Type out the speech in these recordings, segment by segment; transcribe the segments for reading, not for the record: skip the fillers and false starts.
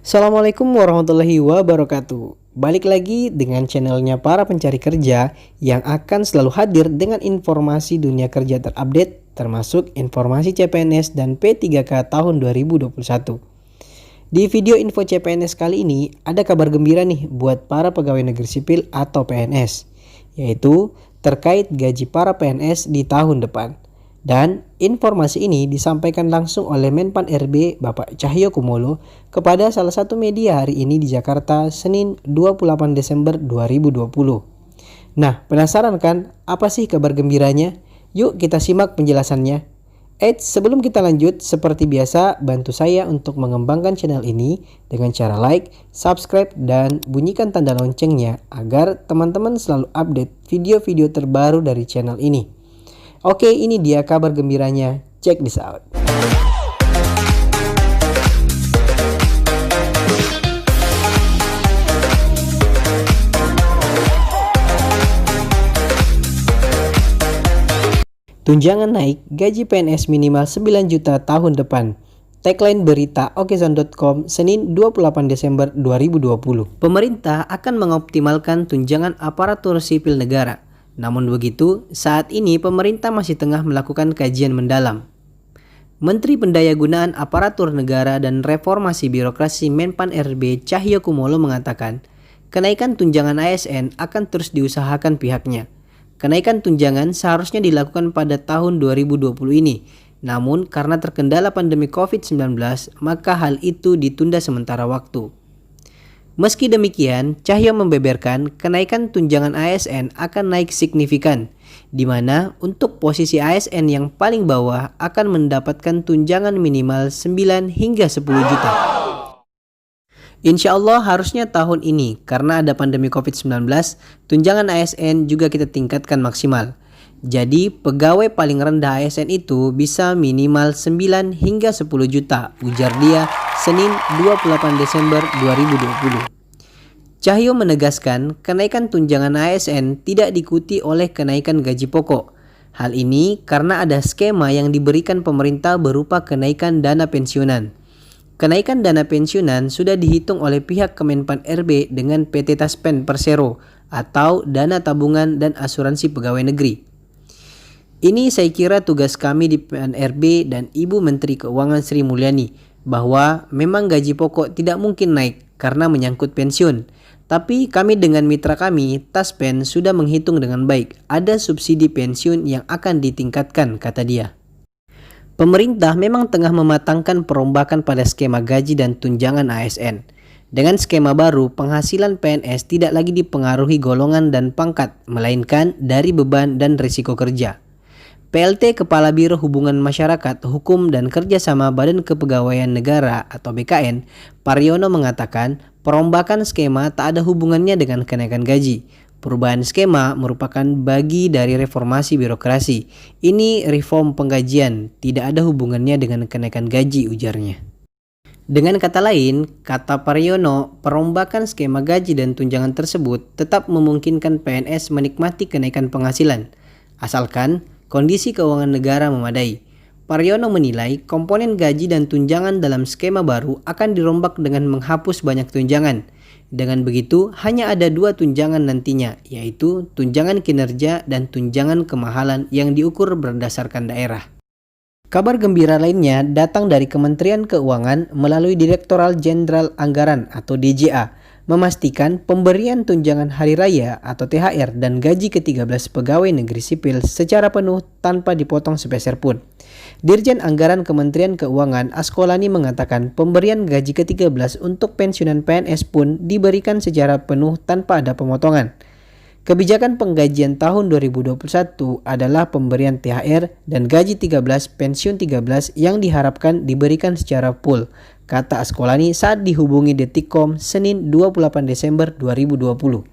Assalamualaikum warahmatullahi wabarakatuh. Balik lagi dengan channelnya para pencari kerja yang akan selalu hadir dengan informasi dunia kerja terupdate termasuk informasi CPNS dan P3K tahun 2021. Di video info CPNS kali ini ada kabar gembira nih buat para pegawai negeri sipil atau PNS, yaitu terkait gaji para PNS di tahun depan. Dan informasi ini disampaikan langsung oleh Menpan RB Bapak Cahyokumolo kepada salah satu media hari ini di Jakarta Senin 28 Desember 2020. Nah, penasaran kan apa sih kabar gembiranya? Yuk kita simak penjelasannya. Sebelum kita lanjut, seperti biasa bantu saya untuk mengembangkan channel ini dengan cara like, subscribe, dan bunyikan tanda loncengnya agar teman-teman selalu update video-video terbaru dari channel ini. Oke, ini dia kabar gembiranya. Check this out. Tunjangan naik, gaji PNS minimal 9 juta tahun depan. Tagline berita okezon.com Senin 28 Desember 2020. Pemerintah akan mengoptimalkan tunjangan aparatur sipil negara. Namun begitu, saat ini pemerintah masih tengah melakukan kajian mendalam. Menteri Pendayagunaan Aparatur Negara dan Reformasi Birokrasi Menpan RB Cahyokumolo mengatakan, kenaikan tunjangan ASN akan terus diusahakan pihaknya. Kenaikan tunjangan seharusnya dilakukan pada tahun 2020 ini, namun karena terkendala pandemi COVID-19, maka hal itu ditunda sementara waktu. Meski demikian, Cahyo membeberkan kenaikan tunjangan ASN akan naik signifikan, di mana untuk posisi ASN yang paling bawah akan mendapatkan tunjangan minimal 9 hingga 10 juta. Insya Allah harusnya tahun ini, karena ada pandemi COVID-19, tunjangan ASN juga kita tingkatkan maksimal. Jadi pegawai paling rendah ASN itu bisa minimal 9 hingga 10 juta, ujar dia Senin 28 Desember 2020. Cahyo menegaskan kenaikan tunjangan ASN tidak diikuti oleh kenaikan gaji pokok. Hal ini karena ada skema yang diberikan pemerintah berupa kenaikan dana pensiunan. Kenaikan dana pensiunan sudah dihitung oleh pihak Kemenpan RB dengan PT Taspen Persero atau dana tabungan dan asuransi pegawai negeri. Ini saya kira tugas kami di PNRB dan Ibu Menteri Keuangan Sri Mulyani bahwa memang gaji pokok tidak mungkin naik karena menyangkut pensiun. Tapi kami dengan mitra kami, Taspen, sudah menghitung dengan baik. Ada subsidi pensiun yang akan ditingkatkan, kata dia. Pemerintah memang tengah mematangkan perombakan pada skema gaji dan tunjangan ASN. Dengan skema baru, penghasilan PNS tidak lagi dipengaruhi golongan dan pangkat, melainkan dari beban dan risiko kerja. PLT Kepala Biro Hubungan Masyarakat, Hukum dan Kerjasama Badan Kepegawaian Negara atau BKN, Pariono mengatakan perombakan skema tak ada hubungannya dengan kenaikan gaji. Perubahan skema merupakan bagi dari reformasi birokrasi. Ini reform penggajian, tidak ada hubungannya dengan kenaikan gaji, ujarnya. Dengan kata lain, kata Pariono, perombakan skema gaji dan tunjangan tersebut tetap memungkinkan PNS menikmati kenaikan penghasilan, asalkan kondisi keuangan negara memadai. Pariono menilai komponen gaji dan tunjangan dalam skema baru akan dirombak dengan menghapus banyak tunjangan. Dengan begitu, hanya ada 2 tunjangan nantinya, yaitu tunjangan kinerja dan tunjangan kemahalan yang diukur berdasarkan daerah. Kabar gembira lainnya datang dari Kementerian Keuangan melalui Direktorat Jenderal Anggaran atau DJA, memastikan pemberian tunjangan hari raya atau THR dan gaji ke-13 pegawai negeri sipil secara penuh tanpa dipotong sepeser pun. Dirjen Anggaran Kementerian Keuangan Askolani mengatakan pemberian gaji ke-13 untuk pensiunan PNS pun diberikan secara penuh tanpa ada pemotongan. Kebijakan penggajian tahun 2021 adalah pemberian THR dan gaji 13 pensiun 13 yang diharapkan diberikan secara full, kata Askolani saat dihubungi Detikcom Senin 28 Desember 2020.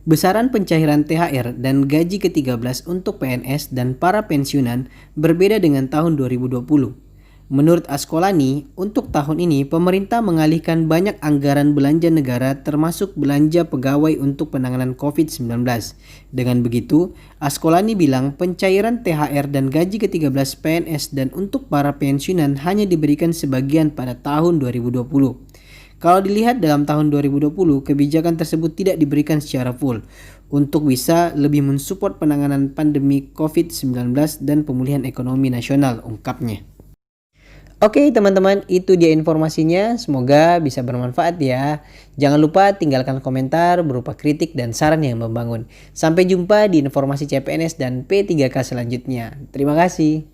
Besaran pencairan THR dan gaji ke-13 untuk PNS dan para pensiunan berbeda dengan tahun 2020. Menurut Askolani, untuk tahun ini pemerintah mengalihkan banyak anggaran belanja negara termasuk belanja pegawai untuk penanganan COVID-19. Dengan begitu, Askolani bilang pencairan THR dan gaji ke-13 PNS dan untuk para pensiunan hanya diberikan sebagian pada tahun 2020. Kalau dilihat dalam tahun 2020, kebijakan tersebut tidak diberikan secara full untuk bisa lebih mensupport penanganan pandemi COVID-19 dan pemulihan ekonomi nasional, ungkapnya. Oke teman-teman, itu dia informasinya. Semoga bisa bermanfaat ya. Jangan lupa tinggalkan komentar berupa kritik dan saran yang membangun. Sampai jumpa di informasi CPNS dan P3K selanjutnya. Terima kasih.